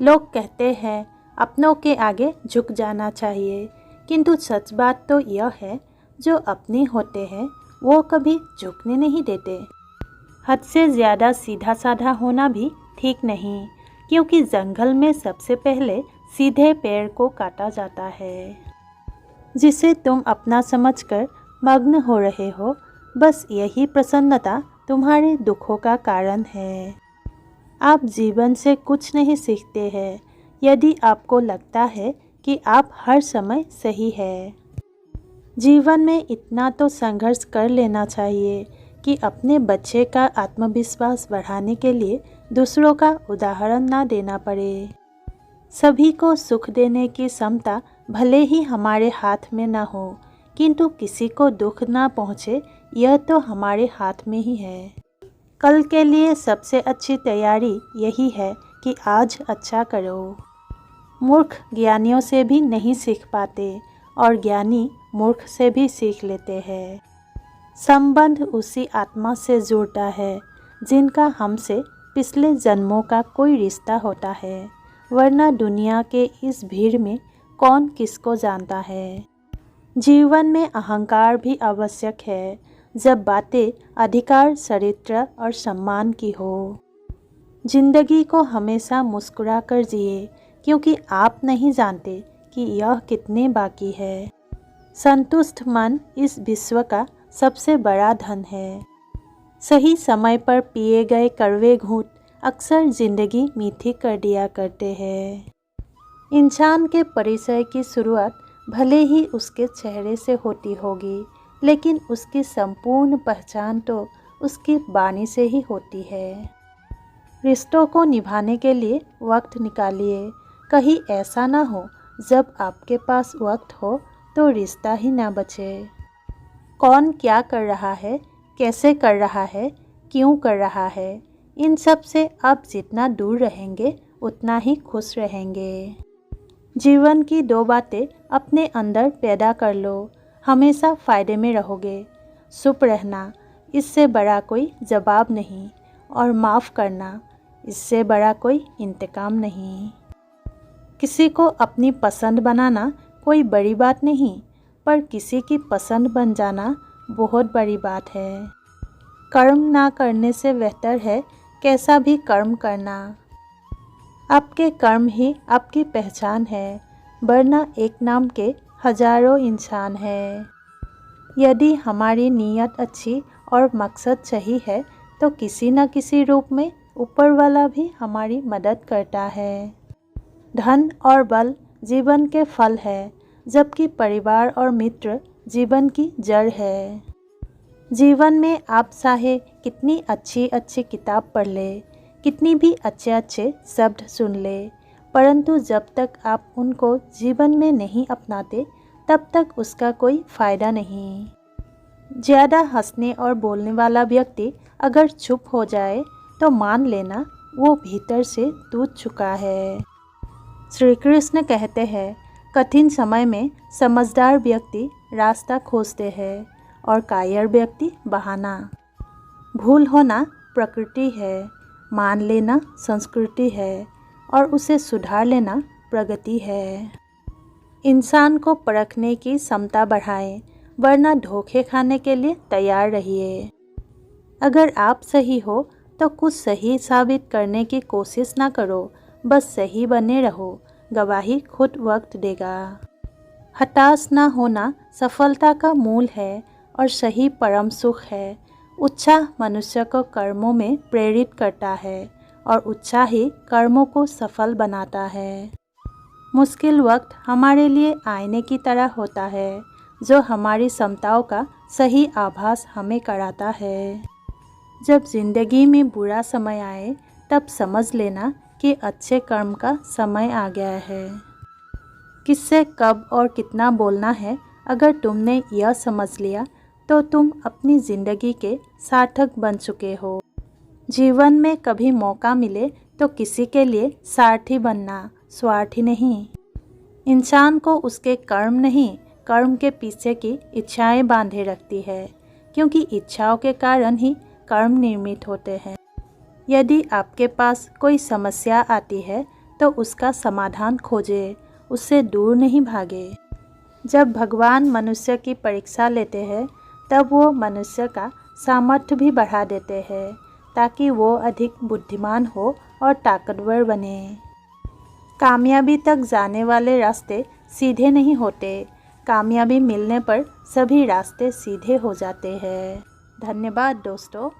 लोग कहते हैं अपनों के आगे झुक जाना चाहिए, किंतु सच बात तो यह है जो अपने होते हैं वो कभी झुकने नहीं देते। हद से ज़्यादा सीधा साधा होना भी ठीक नहीं, क्योंकि जंगल में सबसे पहले सीधे पेड़ को काटा जाता है। जिसे तुम अपना समझकर मग्न हो रहे हो, बस यही प्रसन्नता तुम्हारे दुखों का कारण है। आप जीवन से कुछ नहीं सीखते हैं यदि आपको लगता है कि आप हर समय सही है। जीवन में इतना तो संघर्ष कर लेना चाहिए कि अपने बच्चे का आत्मविश्वास बढ़ाने के लिए दूसरों का उदाहरण ना देना पड़े। सभी को सुख देने की क्षमता भले ही हमारे हाथ में ना हो, किंतु किसी को दुख ना पहुँचे यह तो हमारे हाथ में ही है। कल के लिए सबसे अच्छी तैयारी यही है कि आज अच्छा करो। मूर्ख ज्ञानियों से भी नहीं सीख पाते और ज्ञानी मूर्ख से भी सीख लेते हैं। संबंध उसी आत्मा से जुड़ता है जिनका हमसे पिछले जन्मों का कोई रिश्ता होता है, वरना दुनिया के इस भीड़ में कौन किसको जानता है। जीवन में अहंकार भी आवश्यक है जब बातें अधिकार, चरित्र और सम्मान की हो। जिंदगी को हमेशा मुस्कुरा कर जिए, क्योंकि आप नहीं जानते कि यह कितने बाकी है। संतुष्ट मन इस विश्व का सबसे बड़ा धन है। सही समय पर पिए गए कड़वे घूंट अक्सर जिंदगी मीठी कर दिया करते हैं। इंसान के परिचय की शुरुआत भले ही उसके चेहरे से होती होगी, लेकिन उसकी संपूर्ण पहचान तो उसकी वाणी से ही होती है। रिश्तों को निभाने के लिए वक्त निकालिए। कहीं ऐसा ना हो जब आपके पास वक्त हो तो रिश्ता ही ना बचे। कौन क्या कर रहा है, कैसे कर रहा है, क्यों कर रहा है, इन सब से आप जितना दूर रहेंगे उतना ही खुश रहेंगे। जीवन की दो बातें अपने अंदर पैदा कर लो, हमेशा फ़ायदे में रहोगे। चुप रहना, इससे बड़ा कोई जवाब नहीं, और माफ़ करना, इससे बड़ा कोई इंतकाम नहीं। किसी को अपनी पसंद बनाना कोई बड़ी बात नहीं, पर किसी की पसंद बन जाना बहुत बड़ी बात है। कर्म ना करने से बेहतर है कैसा भी कर्म करना। आपके कर्म ही आपकी पहचान है, वरना एक नाम के हजारों इंसान हैं। यदि हमारी नीयत अच्छी और मकसद सही है तो किसी न किसी रूप में ऊपर वाला भी हमारी मदद करता है। धन और बल जीवन के फल है, जबकि परिवार और मित्र जीवन की जड़ है। जीवन में आप चाहे कितनी अच्छी अच्छी किताब पढ़ ले, कितनी भी अच्छे अच्छे शब्द सुन ले, परंतु जब तक आप उनको जीवन में नहीं अपनाते तब तक उसका कोई फ़ायदा नहीं। ज़्यादा हंसने और बोलने वाला व्यक्ति अगर चुप हो जाए तो मान लेना वो भीतर से टूट चुका है। श्री कृष्ण कहते हैं, कठिन समय में समझदार व्यक्ति रास्ता खोजते हैं और कायर व्यक्ति बहाना। भूल होना प्रकृति है, मान लेना संस्कृति है, और उसे सुधार लेना प्रगति है। इंसान को परखने की क्षमता बढ़ाएं, वरना धोखे खाने के लिए तैयार रहिए। अगर आप सही हो तो कुछ सही साबित करने की कोशिश ना करो, बस सही बने रहो, गवाही खुद वक्त देगा। हताश ना होना सफलता का मूल है और सही परम सुख है। उत्साह मनुष्य को कर्मों में प्रेरित करता है और उत्साह ही कर्मों को सफल बनाता है। मुश्किल वक्त हमारे लिए आईने की तरह होता है, जो हमारी क्षमताओं का सही आभास हमें कराता है। जब जिंदगी में बुरा समय आए तब समझ लेना कि अच्छे कर्म का समय आ गया है। किससे कब और कितना बोलना है, अगर तुमने यह समझ लिया तो तुम अपनी ज़िंदगी के सार्थक बन चुके हो। जीवन में कभी मौका मिले तो किसी के लिए सारथी बनना, स्वार्थी नहीं। इंसान को उसके कर्म नहीं, कर्म के पीछे की इच्छाएं बांधे रखती है, क्योंकि इच्छाओं के कारण ही कर्म निर्मित होते हैं। यदि आपके पास कोई समस्या आती है तो उसका समाधान खोजे, उससे दूर नहीं भागे। जब भगवान मनुष्य की परीक्षा लेते हैं तब वो मनुष्य का सामर्थ्य भी बढ़ा देते हैं ताकि वो अधिक बुद्धिमान हो और ताकतवर बने। कामयाबी तक जाने वाले रास्ते सीधे नहीं होते, कामयाबी मिलने पर सभी रास्ते सीधे हो जाते हैं। धन्यवाद दोस्तों।